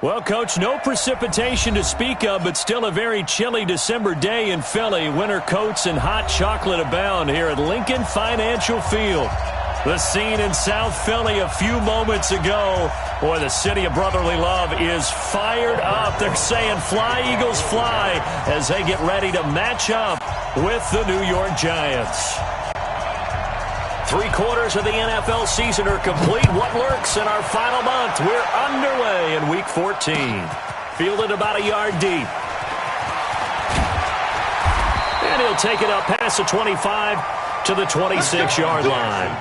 Well, Coach, no precipitation to speak of, but still a very chilly December day in Philly. Winter coats and hot chocolate abound here at Lincoln Financial Field. The scene in South Philly a few moments ago. Boy, the city of brotherly love is fired up. They're saying, "Fly, Eagles, fly," as they get ready to match up with the New York Giants. 3/4 of the NFL season are complete. What lurks in our final month? We're underway in Week 14. Fielded about a yard deep. And he'll take it up past the 25 to the 26-yard line.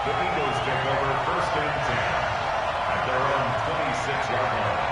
The Eagles take over 1st and 10 at their own 26-yard line.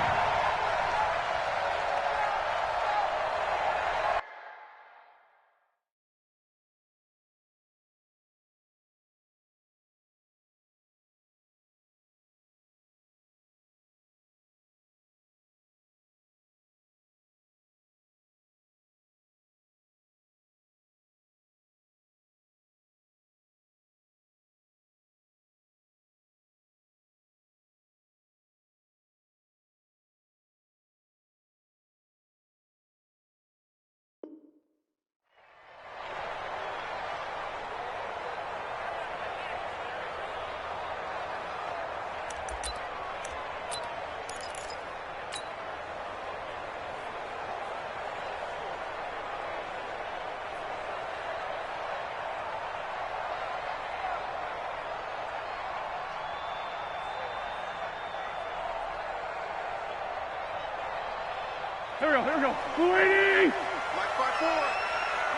Here we go. Waiting! Like 5-4.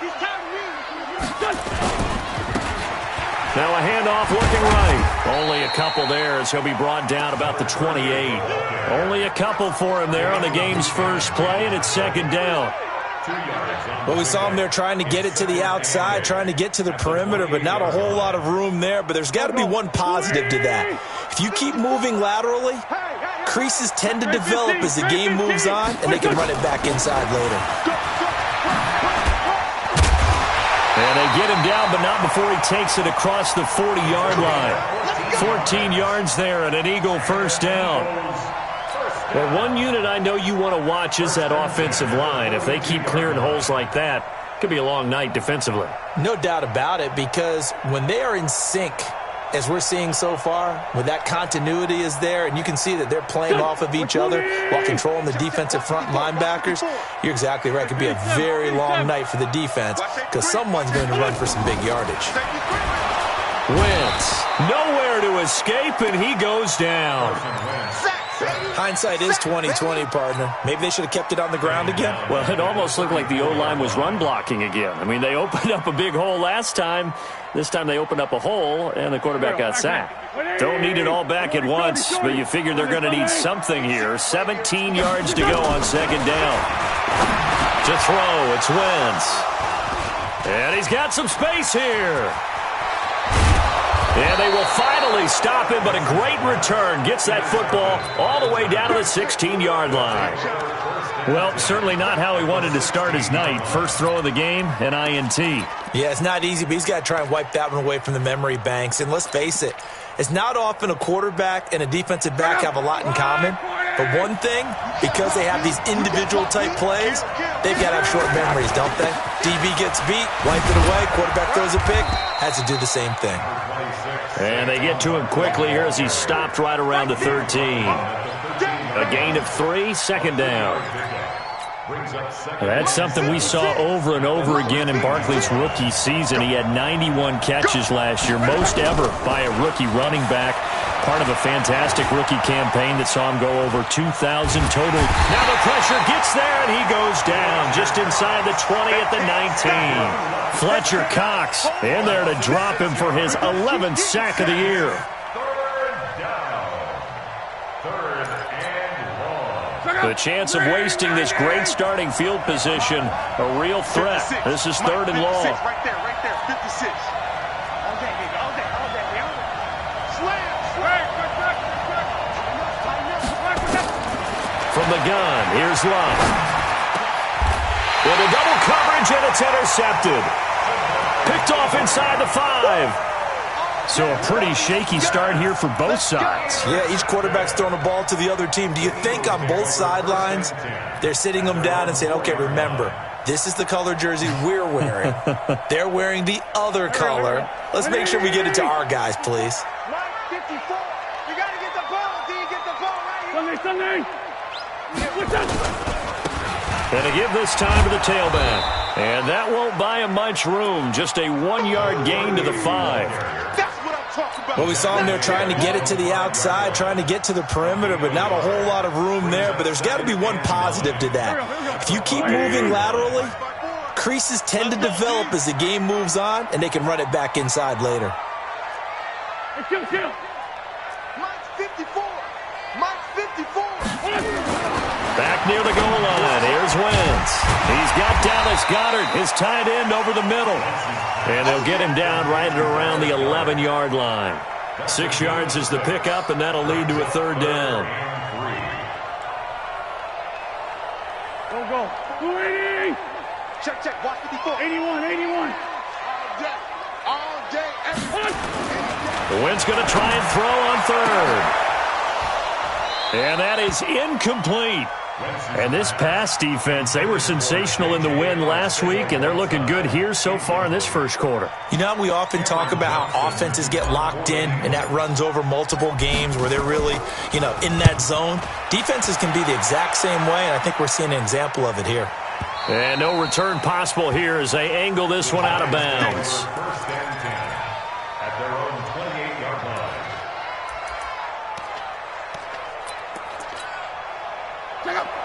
He's tagging me. Now a handoff looking right. Only a couple there as he'll be brought down about the 28. Only a couple for him there on the game's first play, and it's second down. Well, we saw him there trying to get it to the outside, trying to get to the perimeter, but not a whole lot of room there. But there's got to be one positive to that. If you keep moving laterally, creases tend to develop as the game moves on, and they can run it back inside later. And they get him down, but not before he takes it across the 40-yard line. 14 yards there and an Eagle first down. Well, one unit I know you want to watch is that offensive line. If they keep clearing holes like that, it could be a long night defensively. No doubt about it, because when they are in sync, as we're seeing so far, when that continuity is there, and you can see that they're playing off of each other while controlling the defensive front linebackers, you're exactly right. It could be a very long night for the defense because someone's going to run for some big yardage. Wentz, nowhere to escape, and he goes down. Hindsight is 20/20, partner. Maybe they should have kept it on the ground again. Well, it almost looked like the O-line was run blocking again. I mean, they opened up a big hole last time. This time they opened up a hole, and the quarterback got sacked. Don't need it all back at once, but you figure they're going to need something here. 17 yards to go on second down. To throw, it's Wentz. And he's got some space here. And they will finally stop him, but a great return. Gets that football all the way down to the 16-yard line. Well, certainly not how he wanted to start his night. First throw of the game, an INT. Yeah, it's not easy, but he's got to try and wipe that one away from the memory banks. And let's face it, it's not often a quarterback and a defensive back have a lot in common. But one thing, because they have these individual type plays, they've got to have short memories, don't they? DB gets beat, wipe it away, quarterback throws a pick, has to do the same thing. And they get to him quickly here as he's stopped right around the 13. A gain of 3, second down. That's something we saw over and over again in Barkley's rookie season. He had 91 catches last year, most ever by a rookie running back. Part of a fantastic rookie campaign that saw him go over 2,000 total. Now the pressure gets there, and he goes down just inside the 20 at the 19. Fletcher Cox in there to drop him for his 11th sack of the year. The chance of wasting this great starting field position, a real threat. This is 3rd and long. Right there, 56. All day, baby, all day. From the gun, here's Love. With a double coverage, and it's intercepted. Picked off inside the 5. So a pretty shaky start here for both sides. Yeah, each quarterback's throwing a ball to the other team. Do you think on both sidelines they're sitting them down and saying, okay, remember, this is the color jersey we're wearing. They're wearing the other color. Let's make sure we get it to our guys, please. 54. You got to get the ball. Do you get the ball right here? Sunday. What's up? And to give this time to the tailback. And that won't buy him much room. Just a 1-yard gain to the 5. That's what I'm talking about. Well, we saw him there trying to get it to the outside, trying to get to the perimeter, but not a whole lot of room there. But there's got to be one positive to that. If you keep moving laterally, creases tend to develop as the game moves on, and they can run it back inside later. Mike's 54. Mike's 54. Back near the goal line. Here's Wentz. He's got Dallas Goedert, his tight end, over the middle. And they'll get him down right around the 11-yard line. 6 yards is the pickup, and that'll lead to a 3rd down. Go. 280. Check. Watch 54. 81. All day. Wentz going to try and throw on 3rd. And that is incomplete. And this pass defense, they were sensational in the win last week, and they're looking good here so far in this first quarter. You know, we often talk about how offenses get locked in, and that runs over multiple games where they're really, in that zone. Defenses can be the exact same way, and I think we're seeing an example of it here. And no return possible here as they angle this one out of bounds. First and 10 at their own 28-yard line.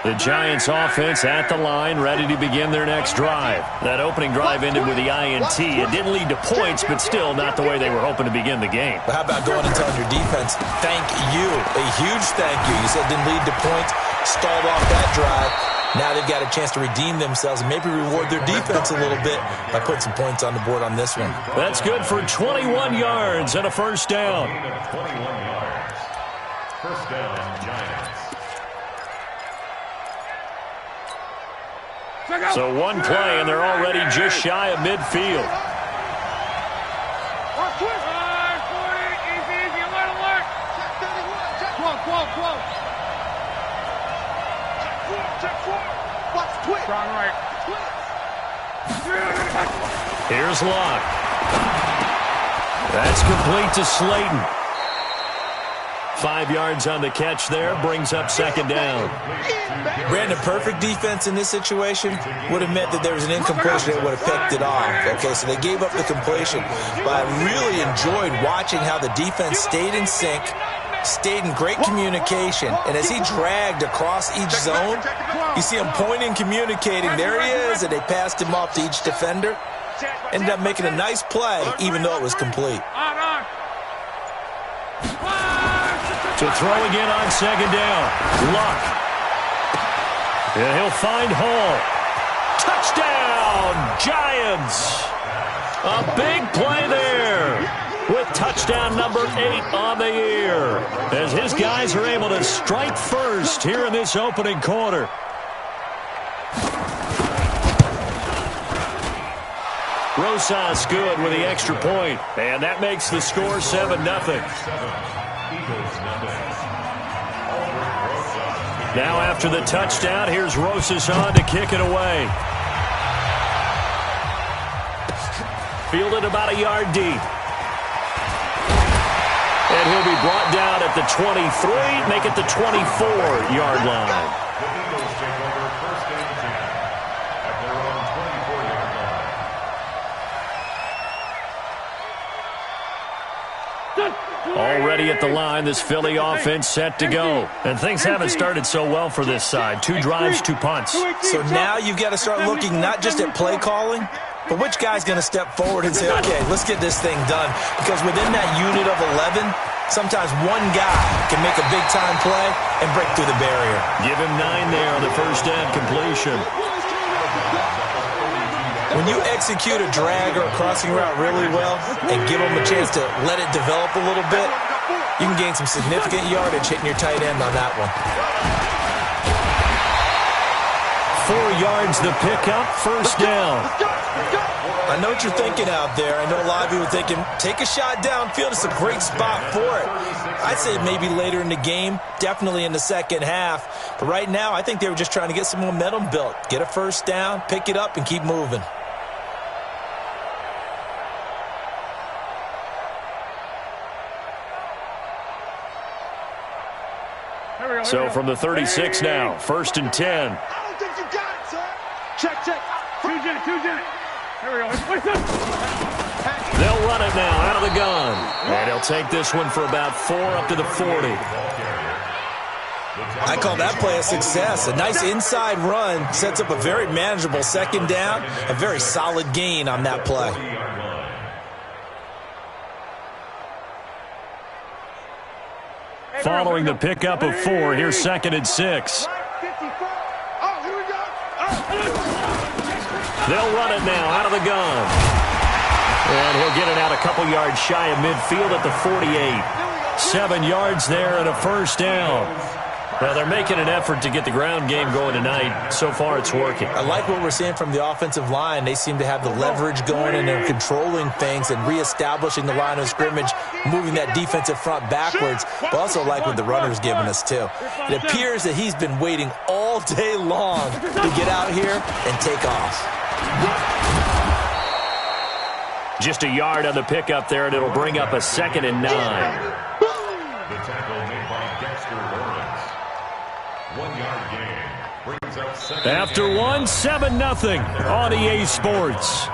The Giants offense at the line, ready to begin their next drive. That opening drive ended with the INT. It didn't lead to points, but still not the way they were hoping to begin the game. But how about going and telling your defense, thank you, a huge thank you. You said it didn't lead to points, stalled off that drive. Now they've got a chance to redeem themselves and maybe reward their defense a little bit by putting some points on the board on this one. That's good for 21 yards and a 1st down. 21 yards. First down, Giants. So one play, and they're already just shy of midfield. Easy. Alert. Quote. Check 4. Watch twitch. Strong right. Here's Locke. That's complete to Slayton. 5 yards on the catch there, brings up 2nd down. Brandon, perfect defense in this situation would have meant that there was an incompletion that would have picked it off. Okay, so they gave up the completion. But I really enjoyed watching how the defense stayed in sync, stayed in great communication. And as he dragged across each zone, you see him pointing, communicating. There he is, and they passed him off to each defender. Ended up making a nice play, even though it was complete. To throw again on 2nd down. Luck. And he'll find Hall. Touchdown, Giants. A big play there with touchdown number 8 on the year as his guys are able to strike first here in this opening quarter. Rosas good with the extra point, and that makes the score 7-0. Now after the touchdown, here's Rosas on to kick it away. Fielded about a yard deep. And he'll be brought down at the 23, make it the 24-yard line. The Eagles take over 1st and 10 at their own 24-yard line. Already at the line, this Philly offense set to go. And things haven't started so well for this side. 2 drives, 2 punts. So now you've got to start looking not just at play calling, but which guy's going to step forward and say, okay, let's get this thing done. Because within that unit of 11, sometimes one guy can make a big-time play and break through the barrier. Give him 9 there on the 1st down completion. When you execute a drag or a crossing route really well and give them a chance to let it develop a little bit, you can gain some significant yardage hitting your tight end on that one. 4 yards the pickup, first down. I know what you're thinking out there. I know a lot of you are thinking, take a shot downfield. It's a great spot for it. I'd say maybe later in the game, definitely in the second half. But right now, I think they were just trying to get some momentum built. Get a first down, pick it up, and keep moving. So from the 36 now, first and 10. I don't think you got it, sir. Check. Two jet. Here we go. Listen. They'll run it now out of the gun. And he'll take this one for about 4 up to the 40. I call that play a success. A nice inside run sets up a very manageable second down, a very solid gain on that play. Following the pickup of 4, here's second and 6. Oh, here we go. They'll run it now out of the gun. And he'll get it out a couple yards shy of midfield at the 48. 7 yards there and a first down. Well, they're making an effort to get the ground game going tonight. So far, it's working. I like what we're seeing from the offensive line. They seem to have the leverage going, and they're controlling things and reestablishing the line of scrimmage, moving that defensive front backwards. But also like what the runner's giving us, too. It appears that he's been waiting all day long to get out here and take off. Just a yard on the pickup there, and it'll bring up a second and 9. The tackle made by Dexter Lawrence. 1 yard gain. Brings up second. After 1, 7-0 on EA Sports.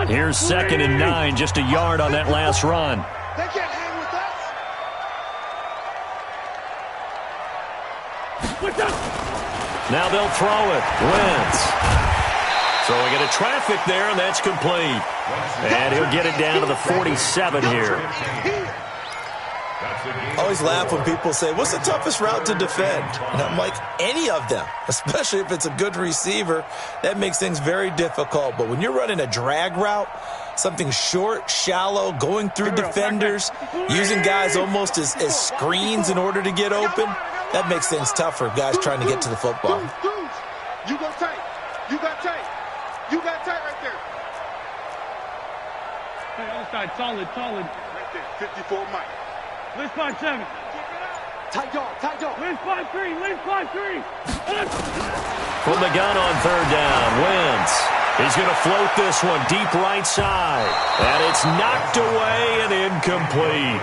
Here's second and 9, just a yard on that last run. They can't hang with us. Now they'll throw it. Wentz. Throwing it at traffic there, and that's complete. And he'll get it down to the 47 here. I always laugh when people say, what's the toughest route to defend? And I'm like, any of them, especially if it's a good receiver. That makes things very difficult. But when you're running a drag route, something short, shallow, going through defenders, using guys almost as screens in order to get open, that makes things tough for guys trying to get to the football. You go tight. You got tight. You got tight right there. Hey, other side, solid. Right there, 54 Mike. Lift 5-7. Tight dog. Lift 5-3. From the gun on third down, Wentz. He's going to float this one deep right side. And it's knocked away and incomplete.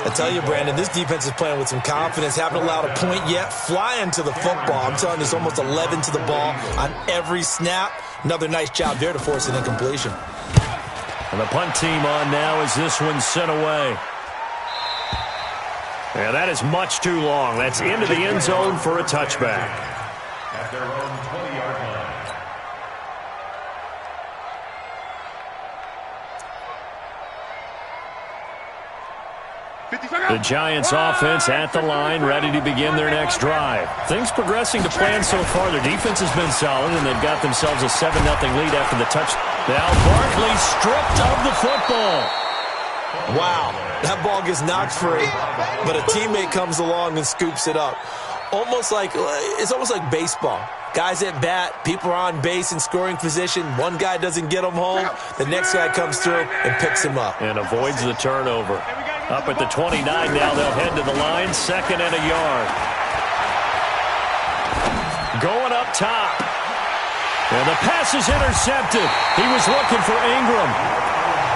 I tell you, Brandon, this defense is playing with some confidence. Haven't allowed a point yet. Flying to the football. I'm telling you, it's almost 11 to the ball on every snap. Another nice job there to force an incompletion. And the punt team on now as this one's sent away. Yeah, that is much too long. That's into the end zone for a touchback. At their own 20-yard line. The Giants offense at the line, ready to begin their next drive. Things progressing to plan so far. Their defense has been solid, and they've got themselves a 7-0 lead after the touch. Now Barkley stripped of the football. Wow, that ball gets knocked free, but a teammate comes along and scoops it up. It's almost like baseball. Guys at bat, people are on base in scoring position. One guy doesn't get them home. The next guy comes through and picks him up. And avoids the turnover. Up at the 29 now, they'll head to the line, second and a yard. Going up top. And the pass is intercepted. He was looking for Ingram.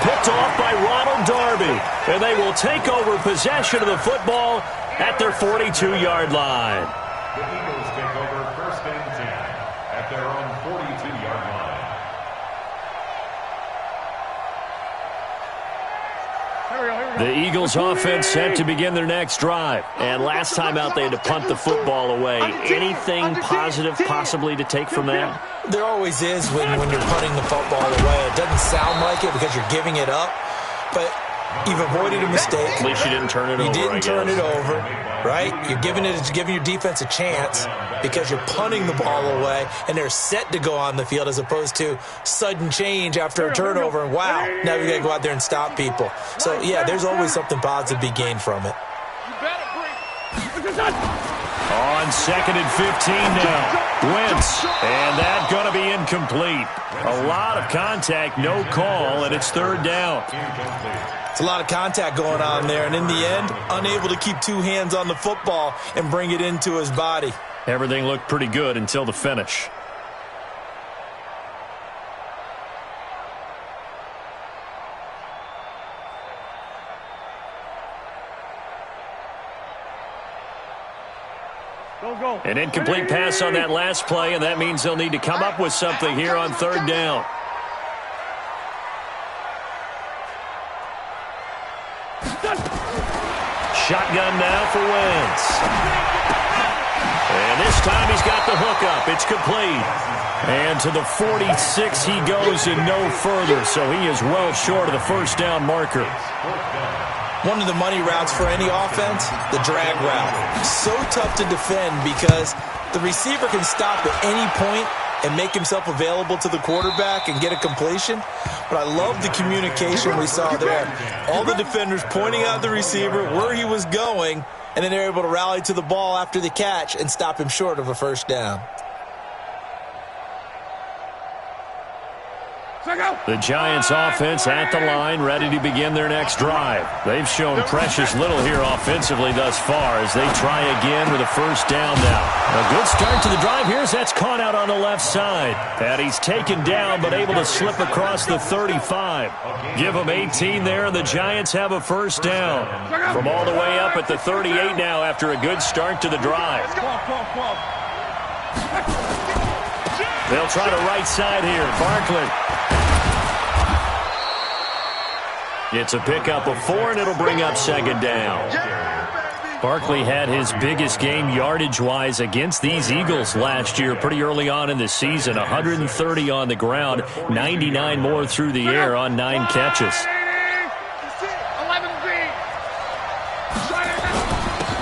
Picked off by Ronald Darby. And they will take over possession of the football at their 42-yard line. The Eagles take over first and 10 at their own 42-yard line. The Eagles offense set to begin their next drive. And last time out, they had to punt the football away. Anything positive possibly to take from that? There always is when you're punting the football away. It doesn't sound like it because you're giving it up. But You've avoided a mistake. At least you didn't turn it over. You didn't turn it over, right? You're giving your defense a chance because you're punting the ball away, and they're set to go on the field as opposed to sudden change after a turnover, and wow, now you got to go out there and stop people. So, yeah, there's always something positive to be gained from it. On 2nd and 15 now. Wentz, and that's going to be incomplete. A lot of contact, no call, and it's 3rd down. It's a lot of contact going on there, and in the end, unable to keep 2 hands on the football and bring it into his body. Everything looked pretty good until the finish. An incomplete pass on that last play, and that means they'll need to come up with something here on 3rd down. Shotgun now for Wentz. And this time he's got the hookup. It's complete. And to the 46 he goes and no further, so he is well short of the 1st down marker. One of the money routes for any offense, the drag route. So tough to defend because the receiver can stop at any point and make himself available to the quarterback and get a completion. But I love the communication we saw there. All the defenders pointing out the receiver, where he was going, and then they're able to rally to the ball after the catch and stop him short of a 1st down. The Giants offense at the line, ready to begin their next drive. They've shown precious little here offensively thus far as they try again with a 1st down now. A good start to the drive. Here's that's caught out on the left side. And he's taken down but able to slip across the 35. Give him 18 there, and the Giants have a 1st down. From all the way up at the 38 now after a good start to the drive. They'll try the right side here. Barkley. It's a pickup of 4, and it'll bring up 2nd down. Barkley had his biggest game yardage-wise against these Eagles last year pretty early on in the season. 130 on the ground, 99 more through the air on 9 catches.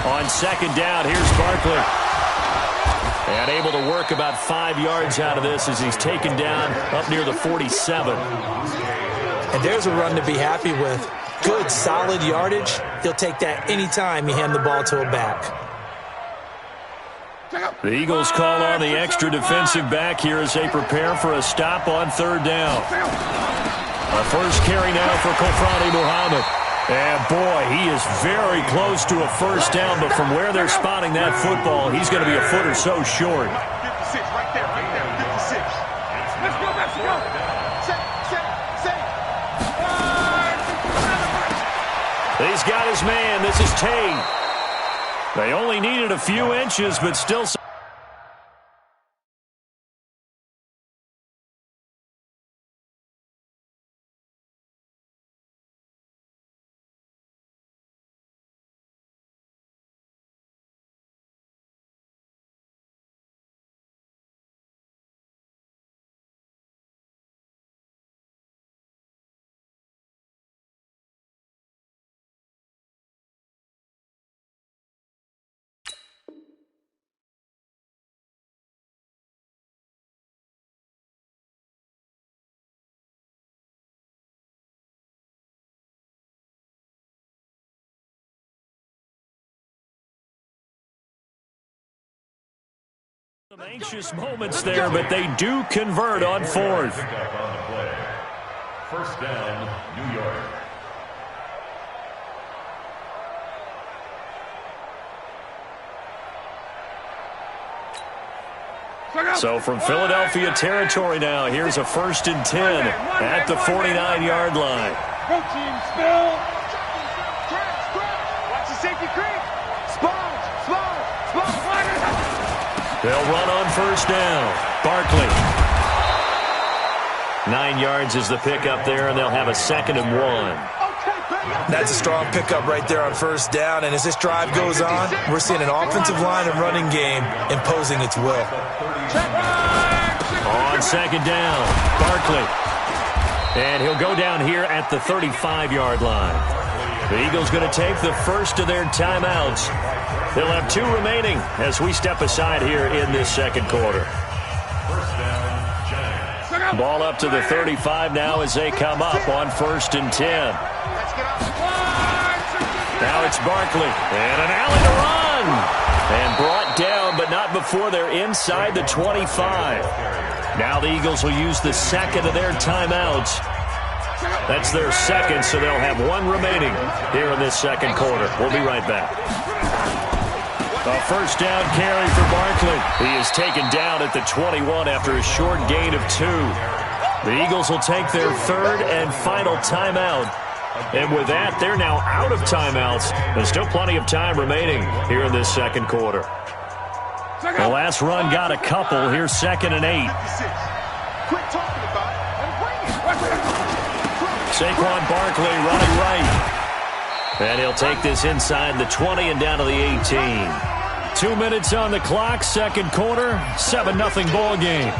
On 2nd down, here's Barkley. And able to work about 5 yards out of this as he's taken down up near the 47. And there's a run to be happy with. Good, solid yardage. He'll take that anytime you hand the ball to a back. The Eagles call on the extra defensive back here as they prepare for a stop on 3rd down. A 1st carry now for Kofrani Muhammad. And boy, he is very close to a 1st down, but from where they're spotting that football, he's going to be a foot or so short. 56, right there, 56. Let's go, let's go. He's got his man. This is Tate. They only needed a few inches, but still. Some anxious moments there, but they do convert on 4th. 1st down, New York. So from Philadelphia territory now, here's a 1st and 10 at the 49-yard line. Coaching spill. Watch the safety creep. Sponge. They'll run on 1st down. Barkley. 9 yards is the pickup there, and they'll have a 2nd and 1. That's a strong pickup right there on 1st down, and as this drive goes on, we're seeing an offensive line and running game imposing its will. On 2nd down, Barkley. And he'll go down here at the 35-yard line. The Eagles going to take the first of their timeouts. They'll have 2 remaining as we step aside here in this second quarter. Ball up to the 35 now as they come up on 1st and 10. Now it's Barkley. And an alley to run. And brought down, but not before they're inside the 25. Now the Eagles will use the second of their timeouts. That's their second, so they'll have 1 remaining here in this second quarter. We'll be right back. A first down carry for Barkley. He is taken down at the 21 after a short gain of 2. The Eagles will take their 3rd and final timeout. And with that, they're now out of timeouts. There's still plenty of time remaining here in this second quarter. The last run got a couple. Here's 2nd and 8. Quit talking about it and bring it. Saquon Barkley running right. And he'll take this inside the 20 and down to the 18. 2 minutes on the clock, second quarter, 7-0 ball game.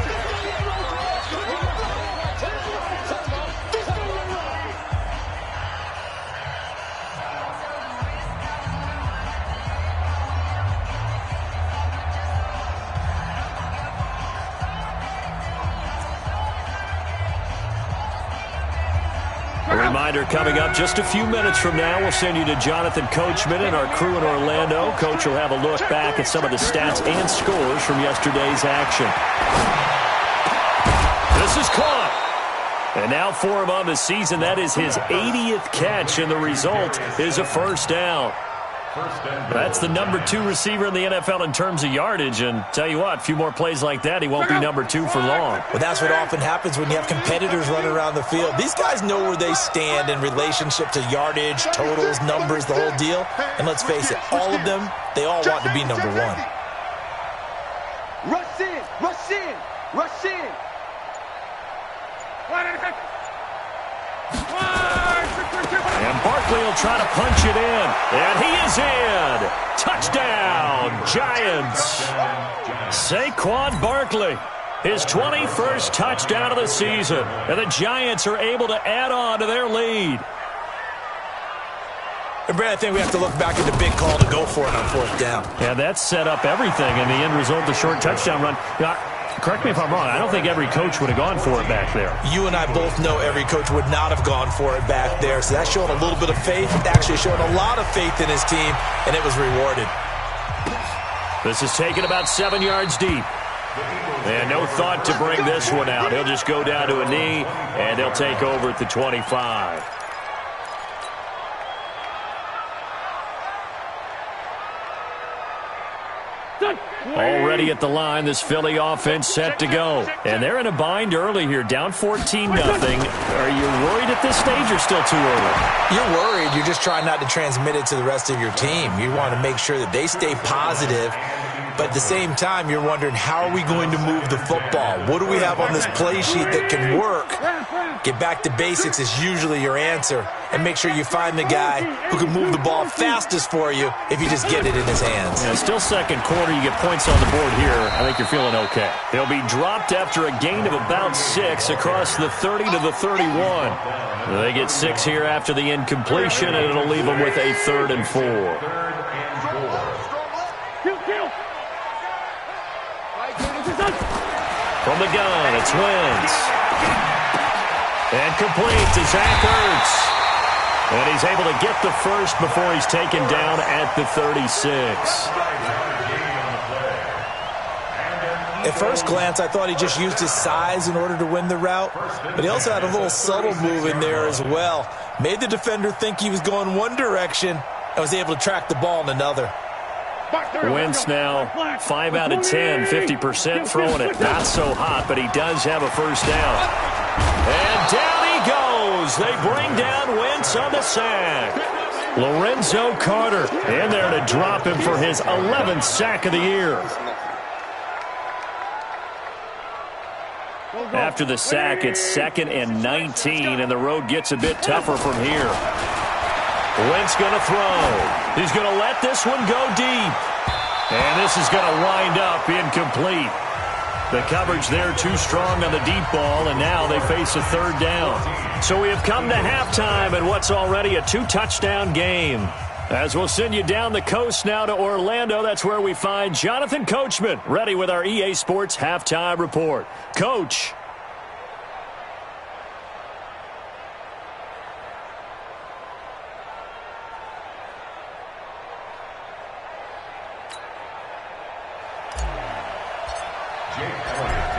A reminder coming up just a few minutes from now, we'll send you to Jonathan Coachman and our crew in Orlando. Coach will have a look back at some of the stats and scores from yesterday's action. This is caught. And now for him on the season, that is his 80th catch, and the result is a first down. That's the number 2 receiver in the NFL in terms of yardage, and tell you what, a few more plays like that, he won't be number 2 for long. Well, that's what often happens when you have competitors running around the field. These guys know where they stand in relationship to yardage, totals, numbers, the whole deal. And let's face it, all of them, they all want to be number 1. Rush in, rush in, rush in. And Barkley will try to punch it in. And he is in. Touchdown, Giants. Saquon Barkley, his 21st touchdown of the season. And the Giants are able to add on to their lead. And Brad, I think we have to look back at the big call to go for it on 4th down. Yeah, that set up everything. And the end result, the short touchdown run. Correct me if I'm wrong. I don't think every coach would have gone for it back there. You and I both know every coach would not have gone for it back there. So that showed a little bit of faith. Actually showed a lot of faith in his team, and it was rewarded. This is taken about 7 yards deep. And no thought to bring this one out. He'll just go down to a knee, and they'll take over at the 25. Already at the line, this Philly offense set to go. And they're in a bind early here, down 14-0. Are you worried at this stage or still too early? You're worried. You're just trying not to transmit it to the rest of your team. You want to make sure that they stay positive. But at the same time, you're wondering, how are we going to move the football? What do we have on this play sheet that can work? Get back to basics is usually your answer. And make sure you find the guy who can move the ball fastest for you if you just get it in his hands. Yeah, still second quarter. You get points on the board here. I think you're feeling okay. He'll be dropped after a gain of about 6 across the 30 to the 31. They get 6 here after the incompletion, and it'll leave them with a 3rd and 4. From the gun, it's Wentz. And complete to Zach Ertz. And he's able to get the first before he's taken down at the 36. At first glance, I thought he just used his size in order to win the route. But he also had a little subtle move in there as well. Made the defender think he was going one direction and was able to track the ball in another. Wentz now 5 out of 10, 50% throwing it. Not so hot, but he does have a first down. And down he goes. They bring down Wentz on the sack. Lorenzo Carter in there to drop him for his 11th sack of the year. After the sack, it's 2nd and 19, and the road gets a bit tougher from here. Wentz going to throw. He's going to let this one go deep. And this is going to wind up incomplete. The coverage there too strong on the deep ball, and now they face a third down. So we have come to halftime in what's already a 2-touchdown game. As we'll send you down the coast now to Orlando, that's where we find Jonathan Coachman, ready with our EA Sports Halftime Report. Coach.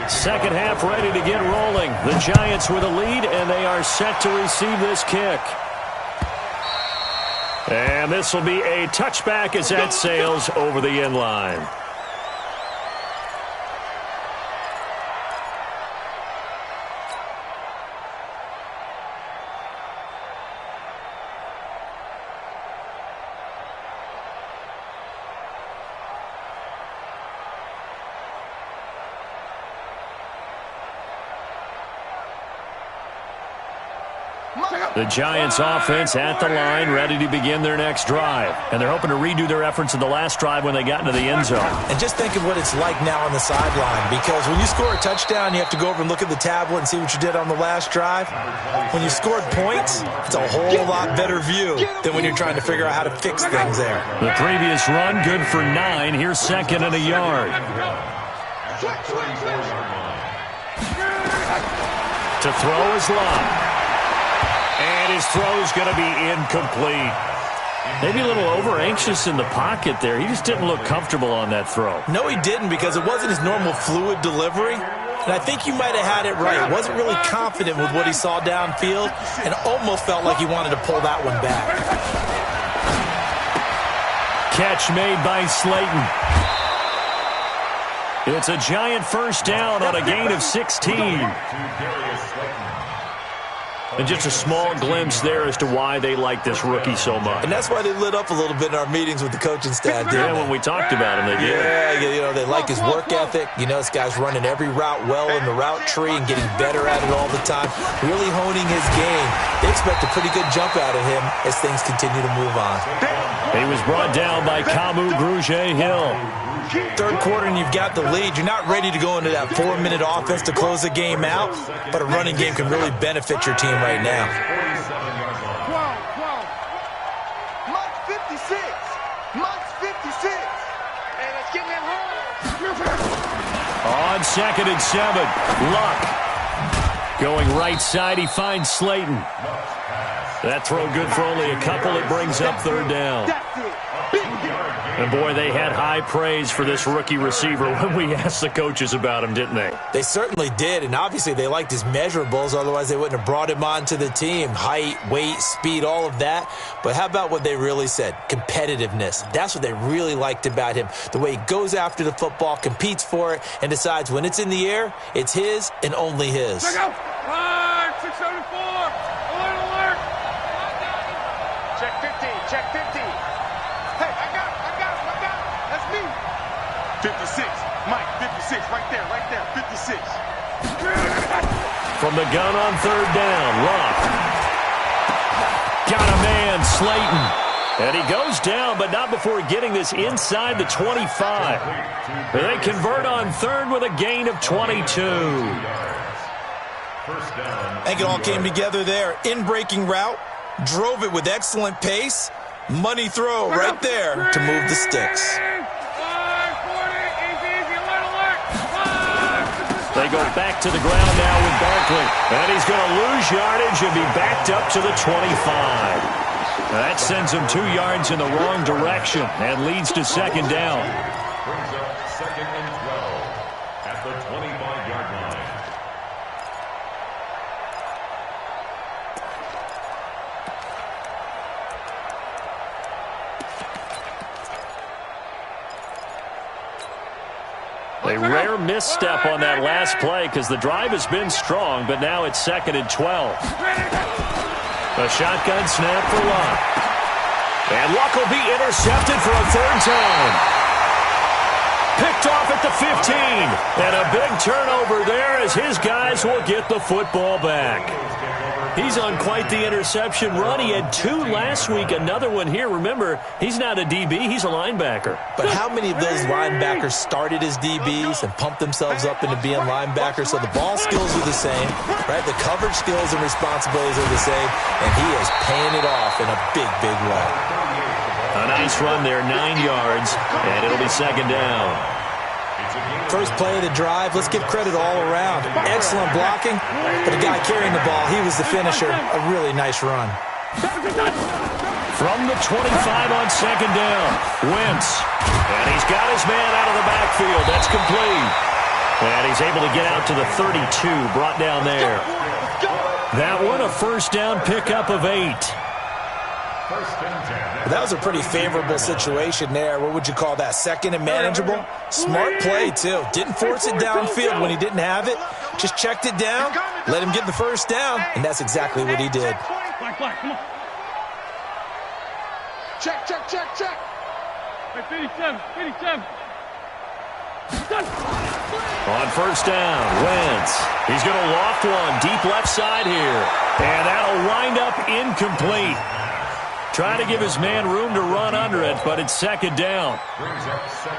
Second half ready to get rolling. The Giants with a lead, and they are set to receive this kick. And this will be a touchback as that sails over the end line. The Giants offense at the line, ready to begin their next drive. And they're hoping to redo their efforts in the last drive when they got into the end zone. And just think of what it's like now on the sideline, because when you score a touchdown, you have to go over and look at the tablet and see what you did on the last drive. When you scored points, it's a whole lot better view than when you're trying to figure out how to fix things there. The previous run, good for 9. Here's second and a yard. To throw is Locke. And his throw's going to be incomplete. Maybe a little over-anxious in the pocket there. He just didn't look comfortable on that throw. No, he didn't, because it wasn't his normal fluid delivery. And I think you might have had it right. Wasn't really confident with what he saw downfield and almost felt like he wanted to pull that one back. Catch made by Slayton. It's a Giant first down on a gain of 16. And just a small glimpse there as to why they like this rookie so much. And that's why they lit up a little bit in our meetings with the coaching staff. Yeah, when we talked about him, they did. Yeah, you know, they like his work ethic. You know, this guy's running every route well in the route tree and getting better at it all the time, really honing his game. They expect a pretty good jump out of him as things continue to move on. He was brought down by Kamu Grugier-Hill. Third quarter and you've got the lead. You're not ready to go into that 4-minute offense to close the game out, but a running game can really benefit your team right now. 12. Mike's 56. Mike's 56. And let's get him home. On second and 7, Luck. Going right side, he finds Slayton. That throw good for only a couple. It brings up third down. And, boy, they had high praise for this rookie receiver when we asked the coaches about him, didn't they? They certainly did, and obviously they liked his measurables. Otherwise, they wouldn't have brought him onto the team. Height, weight, speed, all of that. But how about what they really said? Competitiveness. That's what they really liked about him. The way he goes after the football, competes for it, and decides when it's in the air, it's his and only his. Check out. 674. Alert. Check 50. Check 50. Hey, I got him. That's me. 56. Mike, 56. Right there. 56. From the gun on third down, Luck. Got a man, Slayton. And he goes down, but not before getting this inside the 25. They convert on third with a gain of 22. I think it all came together there. In-breaking route, drove it with excellent pace. Money throw right there to move the sticks. They go back to the ground now with Barkley. And he's going to lose yardage and be backed up to the 25. That sends him 2 yards in the wrong direction and leads to second down. Brings up second and 12 at the 25-yard line. A rare misstep on that last play because the drive has been strong, but now it's second and 12. A shotgun snap for Luck. And Luck will be intercepted for a third time. Picked off at the 15. And a big turnover there as his guys will get the football back. He's on quite the interception run. He had 2 last week, another one here. Remember, he's not a DB, he's a linebacker. But how many of those linebackers started as DBs and pumped themselves up into being linebackers? So the ball skills are the same, right? The coverage skills and responsibilities are the same, and he is paying it off in a big, big way. A nice run there, 9 yards, and it'll be second down. First play of the drive, let's give credit all around. Excellent blocking, but the guy carrying the ball, he was the finisher. A really nice run. From the 25 on second down, Wentz. And he's got his man out of the backfield. That's complete. And he's able to get out to the 32, brought down there. That one, a first down pickup of 8. That was a pretty favorable situation there. What would you call that? Second and manageable? Smart play, too. Didn't force it downfield when he didn't have it. Just checked it down, let him get the first down, and that's exactly what he did. Come on. Check. Hey, 57. On first down, Wentz. He's going to loft one deep left side here. And that'll wind up incomplete. Trying to give his man room to run under it, but it's second down.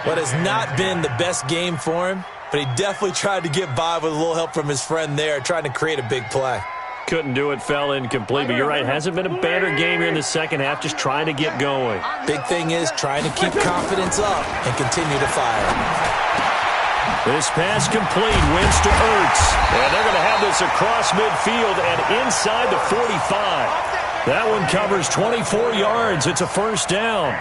What has not been the best game for him, but he definitely tried to get by with a little help from his friend there, trying to create a big play. Couldn't do it, fell incomplete, but you're right, hasn't been a better game here in the second half, just trying to get going. Big thing is trying to keep confidence up and continue to fire. This pass complete, Wentz to Ertz. And they're going to have this across midfield and inside the 45. That one covers 24 yards. It's a first down.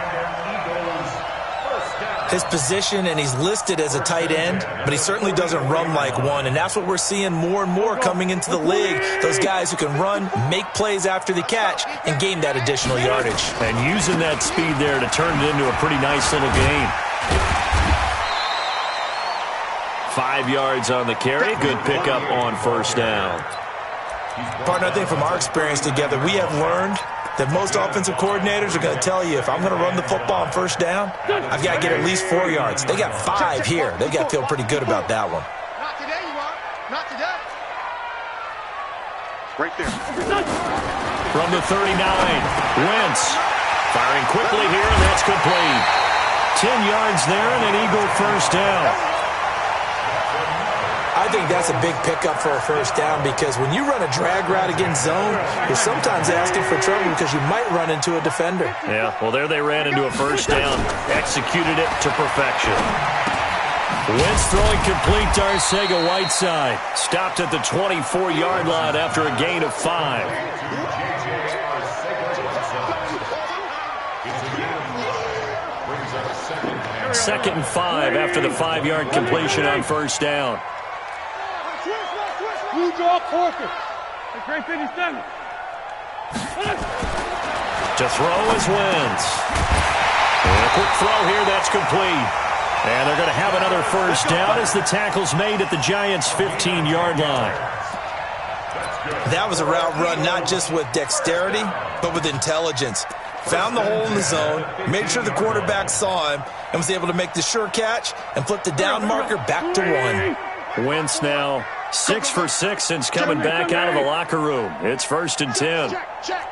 His position, and he's listed as a tight end, but he certainly doesn't run like one, and that's what we're seeing more and more coming into the league. Those guys who can run, make plays after the catch, and gain that additional yardage. And using that speed there to turn it into a pretty nice little game. 5 yards on the carry. Good pickup on first down. Partner, I think from our experience together, we have learned that most offensive coordinators are going to tell you, if I'm going to run the football on first down, I've got to get at least 4 yards. They got 5 here. They've got to feel pretty good about that one. Not today, you are. Not today. Right there. From the 39, Wentz firing quickly here, and that's complete. 10 yards there and an Eagle first down. I think that's a big pickup for a first down, because when you run a drag route against zone, you're sometimes asking for trouble because you might run into a defender. Yeah, well, there they ran into a first down. Executed it to perfection. Wentz throwing complete to Arcega-Whiteside. Stopped at the 24-yard line after a gain of 5. Second and 5 after the 5-yard completion on first down. Blue draw, Corker. Hey, Great 57. To throw is Wentz. And a quick throw here, that's complete. And they're going to have another first down as the tackle's made at the Giants' 15-yard line. That was a route run not just with dexterity, but with intelligence. Found the hole in the zone, made sure the quarterback saw him, and was able to make the sure catch and flip the down marker back to 1. Wentz now 6 for 6 since coming back out of the locker room. It's first and 10. Check.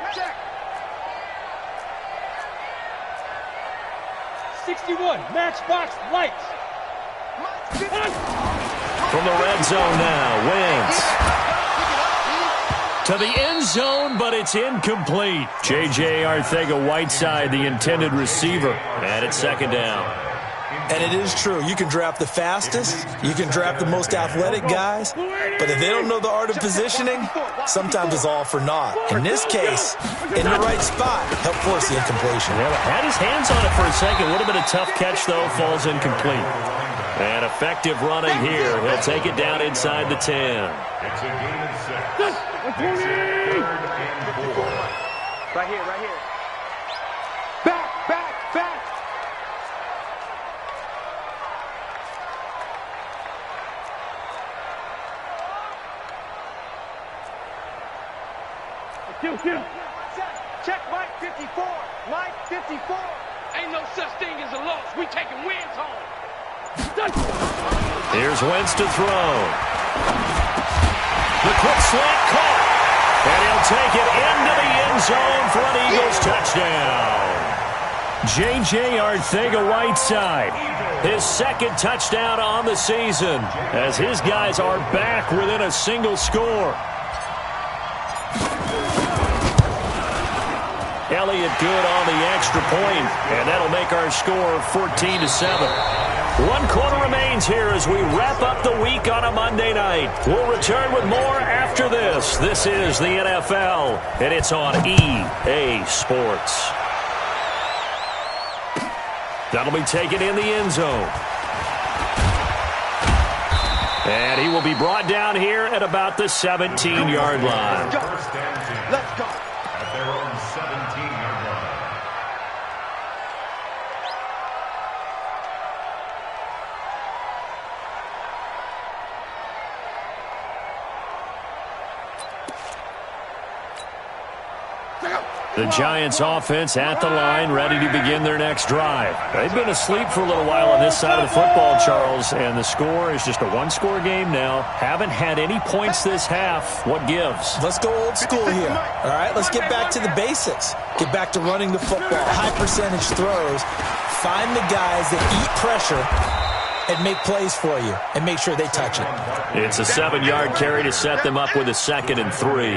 61, matchbox lights. From the red zone now, Wentz to the end zone, but it's incomplete. J.J. Arcega-Whiteside, the intended receiver, and it's second down. And it is true. You can draft the fastest, you can draft the most athletic guys, but if they don't know the art of positioning, sometimes it's all for naught. In this case, in the right spot, helped force the incompletion. Well, had his hands on it for a second. Would have been a tough catch, though. Falls incomplete. And effective running here. He'll take it down inside the 10. It's a gain of 6. Right here. Back. Kill. Check Mike 54. Ain't no such thing as a loss. We taking wins home. Here's Wentz to throw. The quick slant caught. And he'll take it into the end zone for an Eagles touchdown. J.J. Arcega-Whiteside, his second touchdown on the season, as his guys are back within a single score. Elliott good on the extra point, and that'll make our score 14-7. 1 quarter remains here as we wrap up the week on a Monday night. We'll return with more after this. This is the NFL, and it's on EA Sports. That'll be taken in the end zone. And he will be brought down here at about the 17-yard line. Let's go. At their own 17-yard line. The Giants offense at the line, ready to begin their next drive. They've been asleep for a little while on this side of the football, Charles, and the score is just a one-score game now. Haven't had any points this half. What gives? Let's go old school here. All right, let's get back to the basics. Get back to running the football, high percentage throws. Find the guys that eat pressure and make plays for you and make sure they touch it. It's a 7-yard carry to set them up with a 2nd and 3.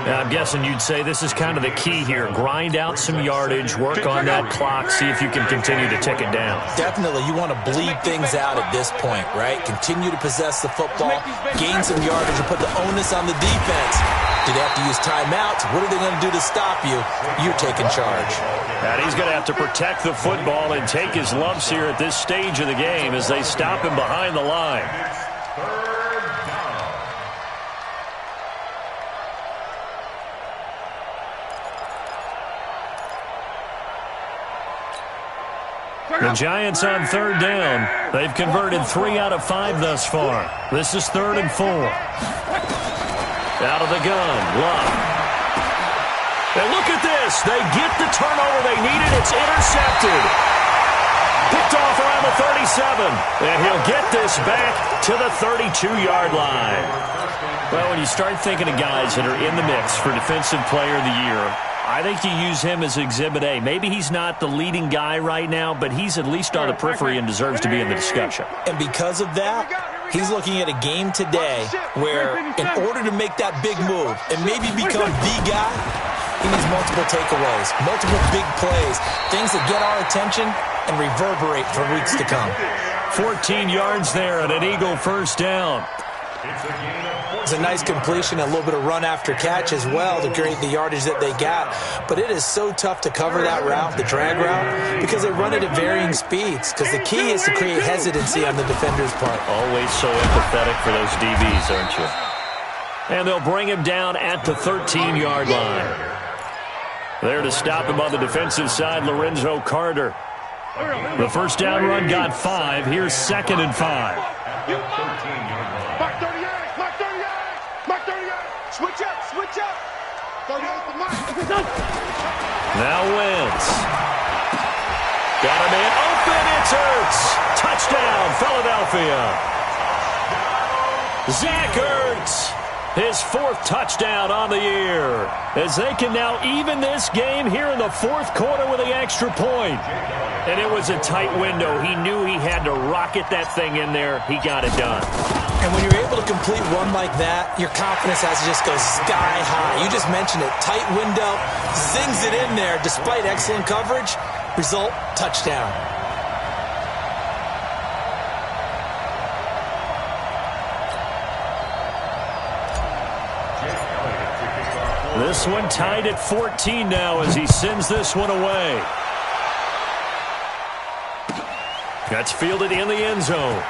Now, I'm guessing you'd say this is kind of the key here. Grind out some yardage, work on that clock, see if you can continue to tick it down. Definitely. You want to bleed things out at this point, right? Continue to possess the football, gain some yardage, and put the onus on the defense. Do they have to use timeouts? What are they going to do to stop you? You're taking charge. And he's going to have to protect the football and take his lumps here at this stage of the game as they stop him behind the line. The Giants on 3rd down. They've converted 3 out of 5 thus far. This is 3rd and 4. Out of the gun, Love. And look at this. They get the turnover they needed. It's intercepted. Picked off around the 37. And he'll get this back to the 32-yard line. Well, when you start thinking of guys that are in the mix for Defensive Player of the Year, I think you use him as Exhibit A. Maybe he's not the leading guy right now, but he's at least on the periphery and deserves to be in the discussion. And because of that, he's looking at a game today where in order to make that big move and maybe become the guy, he needs multiple takeaways, multiple big plays, things that get our attention and reverberate for weeks to come. 14 yards there and an Eagle first down. It's a nice completion, a little bit of run after catch as well to create the yardage that they got. But it is so tough to cover that route, the drag route, because they run it at varying speeds. Because the key is to create hesitancy on the defender's part. Always so empathetic for those DBs, aren't you? And they'll bring him down at the 13-yard line. There to stop him on the defensive side, Lorenzo Carter. The first down run got 5. Here's 2nd and 5. Mark 38, Mark 38, Mark 38. Switch up, switch up. 38 for Mike. Now Wentz. Got him in. Open, it's Ertz. Touchdown, Philadelphia. Zach Ertz. His 4th touchdown on the year. As they can now even this game here in the 4th quarter with the extra point. And it was a tight window. He knew he had to rocket that thing in there. He got it done. And when you're able to complete one like that, your confidence has to just go sky high. You just mentioned it. Tight window, zings it in there despite excellent coverage. Result, touchdown. This one tied at 14 now as he sends this one away. That's fielded in the end zone.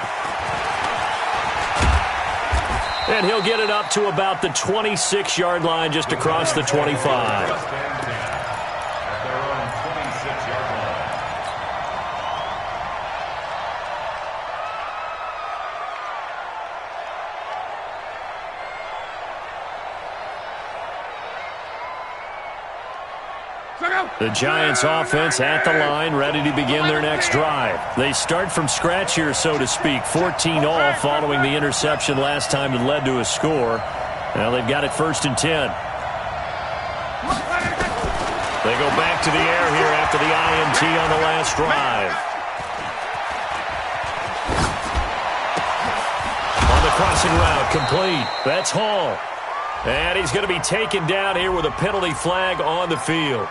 And he'll get it up to about the 26-yard line just across the 25. The Giants offense at the line, ready to begin their next drive. They start from scratch here, so to speak. 14 all following the interception last time that led to a score. Now they've got it 1st and 10. They go back to the air here after the INT on the last drive. On the crossing route, complete. That's Hall. And he's going to be taken down here with a penalty flag on the field.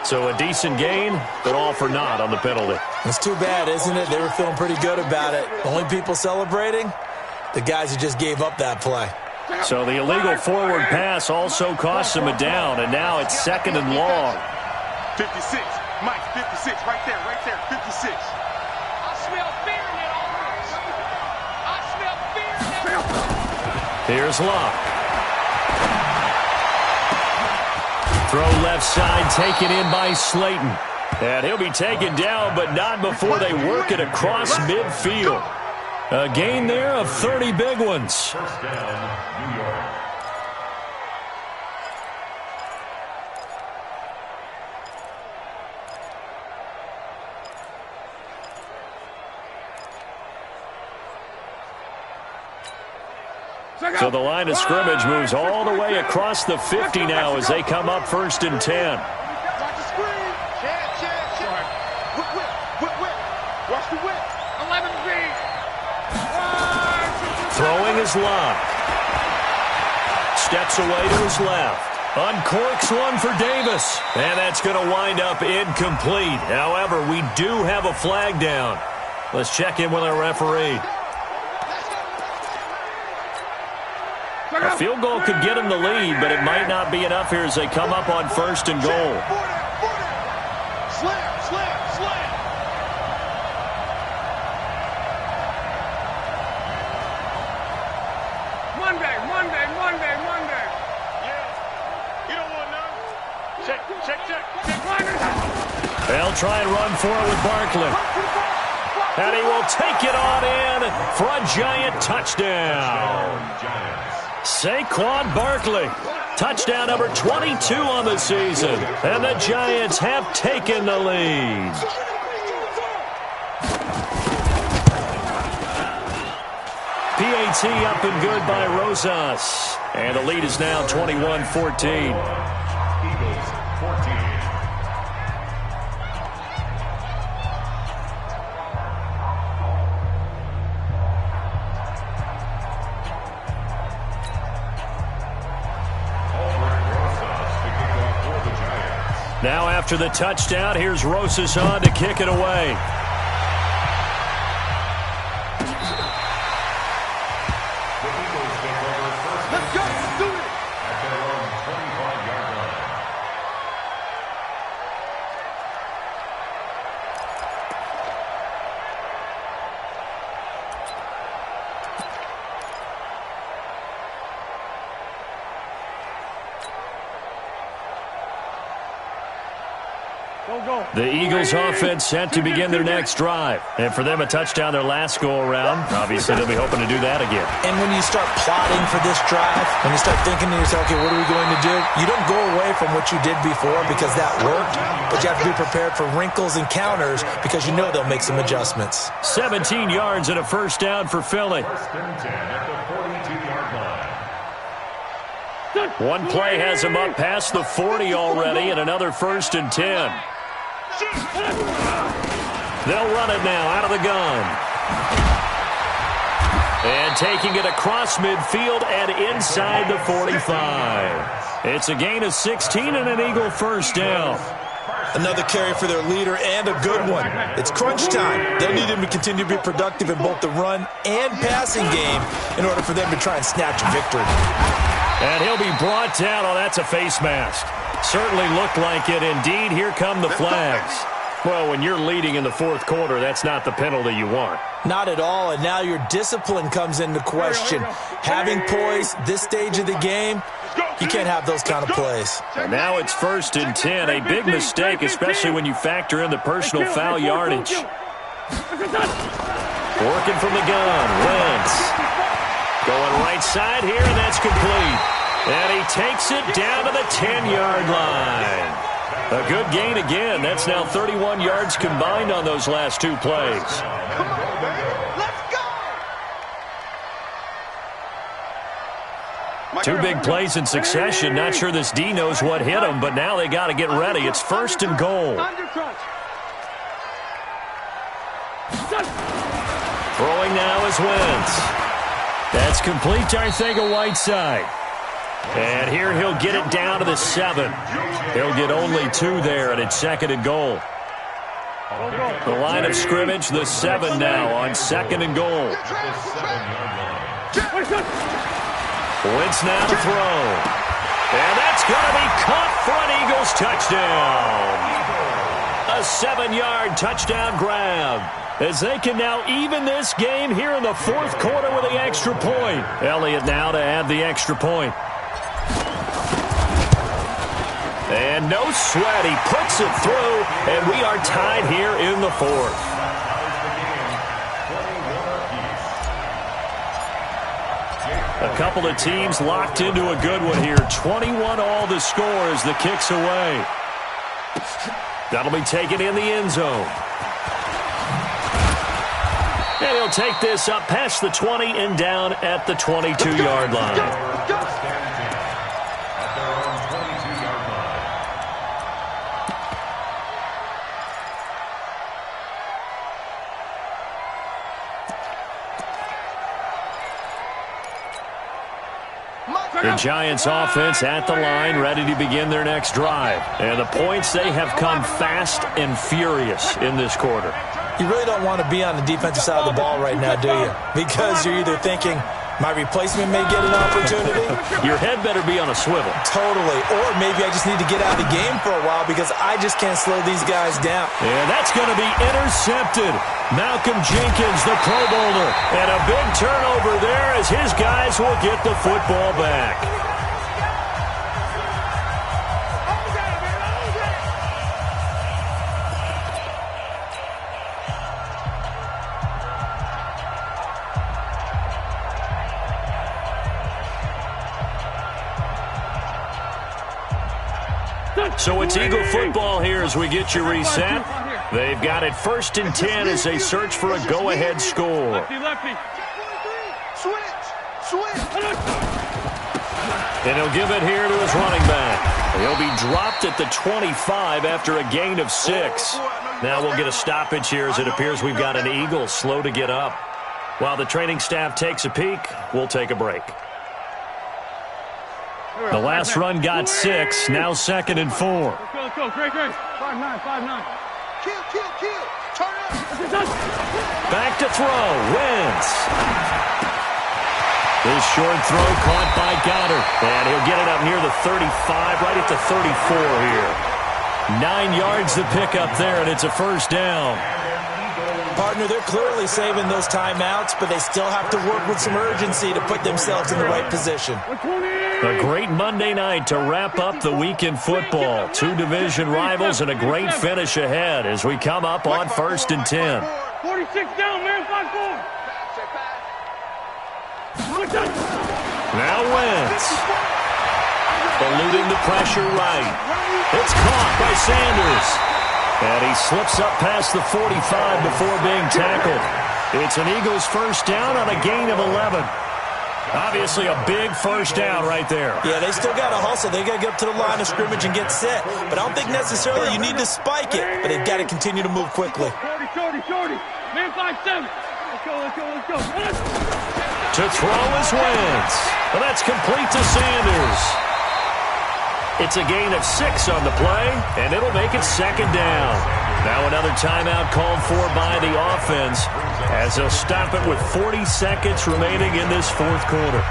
So a decent gain, but all for naught on the penalty. It's too bad, isn't it? They were feeling pretty good about it. Only people celebrating? The guys who just gave up that play. So the illegal forward pass also costs him a down, and now it's 2nd and long. 56. Mike, 56. Right there, 56. I smell fear in that offense. I smell fear in that. Here's Locke. Throw left side, taken in by Slayton. And he'll be taken down, but not before they work it across midfield. A gain there of 30 big ones. First down, New York. So the line of scrimmage moves all the way across the 50 now as they come up 1st and 10. Watch the screen. Chad. Whip. Watch the whip. 11 feet. Throwing is Locke. Steps away to his left. Uncorks one for Davis. And that's going to wind up incomplete. However, we do have a flag down. Let's check in with our referee. A field goal could get them the lead, but it might not be enough here as they come up on 1st and goal. Slam. Monday. Yeah. You don't want none. Check. They'll try and run for it with Barkley. And he will take it on in for a Giant touchdown. Saquon Barkley. Touchdown number 22 on the season. And the Giants have taken the lead. PAT up and good by Rosas. And the lead is now 21-14. Eagles 14. Now after the touchdown, here's Rosas on to kick it away. Let's go. Do it. At their own 25-yard line. Go. The Eagles offense set to begin their next drive. And for them, a touchdown their last go-around. Obviously, they'll be hoping to do that again. And when you start plotting for this drive, when you start thinking to yourself, okay, what are we going to do? You don't go away from what you did before because that worked, but you have to be prepared for wrinkles and counters because you know they'll make some adjustments. 17 yards and a first down for Philly. 1st and 10 at the 42-yard line. One play has him up past the 40 already, and another 1st and 10. They'll run it now out of the gun. And taking it across midfield and inside the 45. It's a gain of 16 and an Eagle first down. Another carry for their leader and a good one. It's crunch time. They'll need him to continue to be productive in both the run and passing game in order for them to try and snatch a victory. And he'll be brought down. Oh, that's a face mask. Certainly looked like it. Indeed, here come the flags. Well, when you're leading in the 4th quarter, that's not the penalty you want. Not at all, and now your discipline comes into question. Having poise this stage of the game, you can't have those kind of plays. And now it's 1st and 10. A big mistake, especially when you factor in the personal foul yardage. Working from the gun, Wentz. Going right side here, and that's complete. And he takes it down to the 10-yard line. A good gain again. That's now 31 yards combined on those last 2 plays. Come on, baby. Let's go. Two big plays in succession. Not sure this D knows what hit him, but now they got to get ready. It's 1st and goal. Throwing now is Wentz. That's complete to Arcega-Whiteside. And here he'll get it down to the 7. He'll get only 2 there, and it's 2nd and goal. The line of scrimmage, the 7 now on 2nd and goal. Wentz now to throw. And that's going to be caught for an Eagles touchdown. A 7-yard touchdown grab, as they can now even this game here in the 4th quarter with the extra point. Elliott now to add the extra point. And no sweat, he puts it through, and we are tied here in the 4th. A couple of teams locked into a good one here. 21 all the score as the kick's away. That'll be taken in the end zone. And he'll take this up past the 20 and down at the 22-yard line. The Giants offense at the line, ready to begin their next drive. And the points, they have come fast and furious in this quarter. You really don't want to be on the defensive side of the ball right now, do you? Because you're either thinking, my replacement may get an opportunity. Your head better be on a swivel. Totally. Or maybe I just need to get out of the game for a while because I just can't slow these guys down. And that's going to be intercepted. Malcolm Jenkins, the Pro Bowler. And a big turnover there as his guys will get the football back. So it's Eagle football here as we get you reset. They've got it 1st and 10 as they search for a go-ahead score. And he'll give it here to his running back. He'll be dropped at the 25 after a gain of 6. Now we'll get a stoppage here as it appears we've got an Eagle slow to get up. While the training staff takes a peek, we'll take a break. The last run got 6, now 2nd and 4. Let's go, Great. 5-9, 5-9. Kill. Turn up. Back to throw, Wentz. This short throw caught by Goddard. And he'll get it up near the 35, right at the 34 here. 9 yards to pick up there, and it's a 1st down. Partner, they're clearly saving those timeouts, but they still have to work with some urgency to put themselves in the right position. A great Monday night to wrap up the week in football. 2 division rivals and a great finish ahead as we come up on 1st and 10. 46 down, man, 5-4. Now Wentz. Eluding the pressure right. It's caught by Sanders. And he slips up past the 45 before being tackled. It's an Eagles 1st down on a gain of 11. Obviously a big 1st down right there. Yeah, they still got to hustle. They got to get up to the line of scrimmage and get set. But I don't think necessarily you need to spike it. But they've got to continue to move quickly. Shorty. Man, 5-7. Let's go. To throw is Wentz. Well, that's complete to Sanders. It's a gain of 6 on the play, and it'll make it 2nd down. Now another timeout called for by the offense as they'll stop it with 40 seconds remaining in this 4th quarter.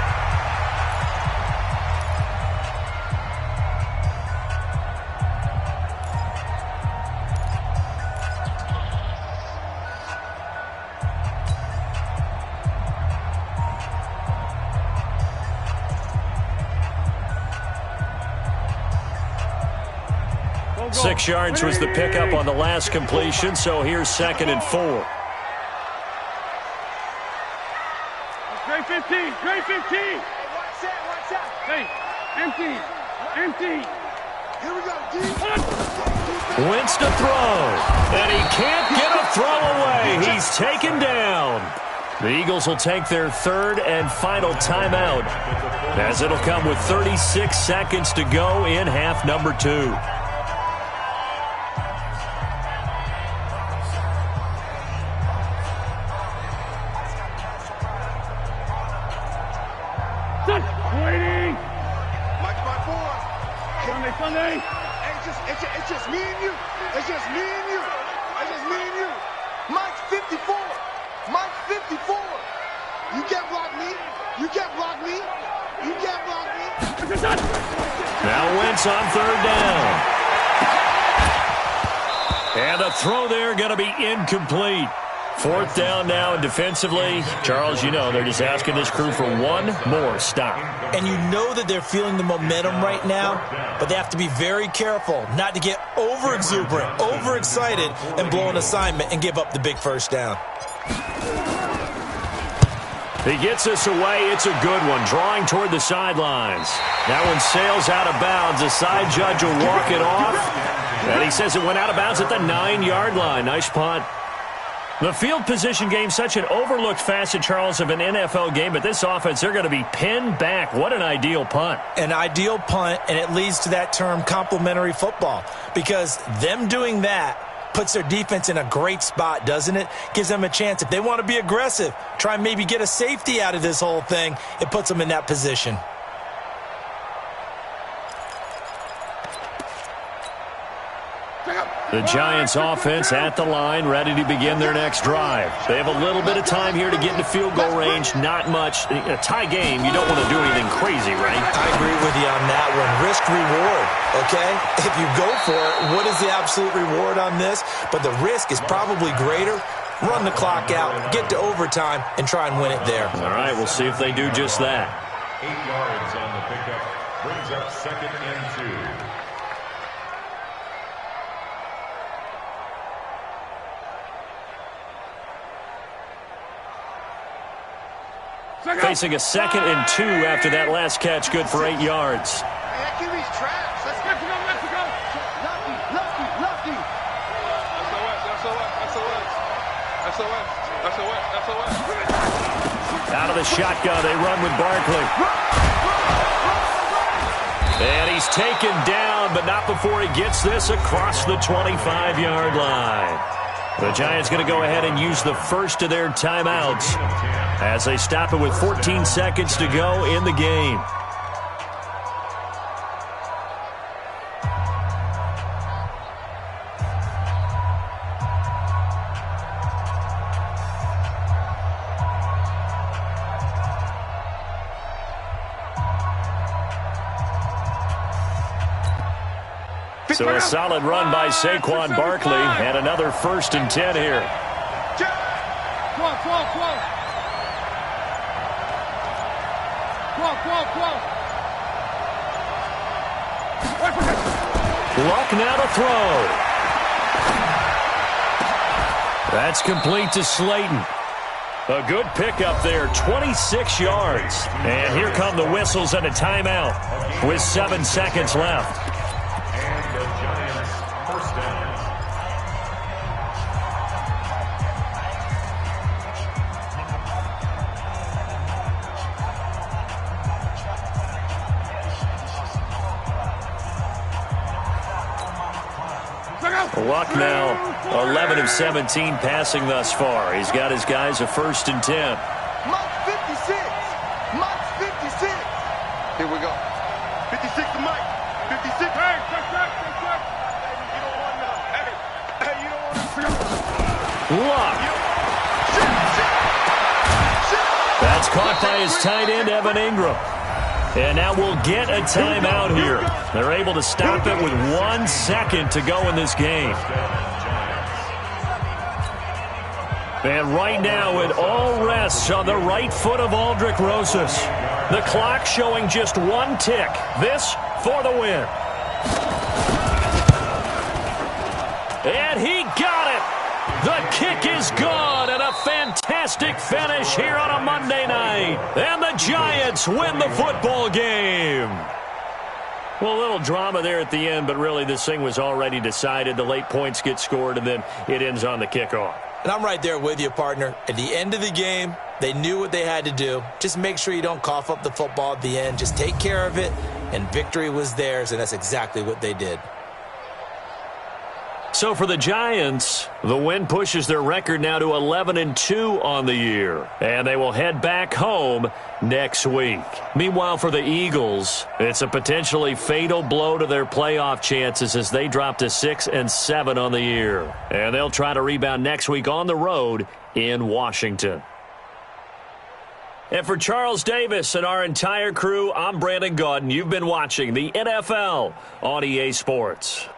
Go. 6 yards was the pickup on the last completion, so here's 2nd and 4. Great 15. Watch out. Hey, empty. Here we go, D. Wentz to throw, and he can't get a throw away. He's taken down. The Eagles will take their third and final timeout, as it'll come with 36 seconds to go in half number 2. Waiting. Mike, my boy. Sunday. It's just me and you. It's just me and you. It's just me and you. Mike's 54. Mike's 54. You can't block me. You can't block me. You can't block me. Now Wentz on third down. And the throw there going to be incomplete. Fourth down now, and defensively, Charles, you know, they're just asking this crew for one more stop. And you know that they're feeling the momentum right now, but they have to be very careful not to get over-exuberant, over-excited, and blow an assignment and give up the big first down. He gets this away. It's a good one, drawing toward the sidelines. That one sails out of bounds. The side judge will walk it off, and he says it went out of bounds at the 9-yard line. Nice punt. The field position game, such an overlooked facet, Charles, of an NFL game, but this offense, they're going to be pinned back. What an ideal punt. An ideal punt, and it leads to that term complementary football, because them doing that puts their defense in a great spot, doesn't it? Gives them a chance. If they want to be aggressive, try and maybe get a safety out of this whole thing, it puts them in that position. The Giants offense at the line, ready to begin their next drive. They have a little bit of time here to get into field goal range, not much. In a tie game, you don't want to do anything crazy, right? I agree with you on that one. Risk-reward, okay? If you go for it, what is the absolute reward on this? But the risk is probably greater. Run the clock out, get to overtime, and try and win it there. All right, we'll see if they do just that. 8 yards on the pickup. Brings up 2nd and 2. Facing a 2nd and 2 after that last catch, good for 8 yards. That QB's trash. Let's go. Mexico. Lucky. SOS. Out of the shotgun, they run with Barkley. And he's taken down, but not before he gets this across the 25-yard line. The Giants going to go ahead and use the first of their timeouts as they stop it with 14 seconds to go in the game. So a solid run by Saquon Barkley and another 1st and 10 here. Luck now to throw. That's complete to Slayton. A good pickup there, 26 yards. And here come the whistles and a timeout with 7 seconds left. Luck now, 11 of 17 passing thus far. He's got his guys a 1st and 10. Mike's 56. Mike's 56. Here we go. 56 to Mike. 56. Hey, check. You don't want to. Hey, you don't want to. Luck. That's caught by his tight end, Evan Ingram. And now we'll get a timeout here. They're able to stop it with 1 second to go in this game. And right now it all rests on the right foot of Aldrick Rosas. The clock showing just 1 tick. This for the win. And he got it. The kick is gone, and a fantastic finish here on a Monday night. And the Giants win the football game. Well, a little drama there at the end, but really this thing was already decided. The late points get scored, and then it ends on the kickoff. And I'm right there with you, partner. At the end of the game, they knew what they had to do. Just make sure you don't cough up the football at the end. Just take care of it, and victory was theirs, and that's exactly what they did. So for the Giants, the win pushes their record now to 11-2 on the year, and they will head back home next week. Meanwhile, for the Eagles, it's a potentially fatal blow to their playoff chances as they drop to 6-7 on the year, and they'll try to rebound next week on the road in Washington. And for Charles Davis and our entire crew, I'm Brandon Gaudin. You've been watching the NFL on EA Sports.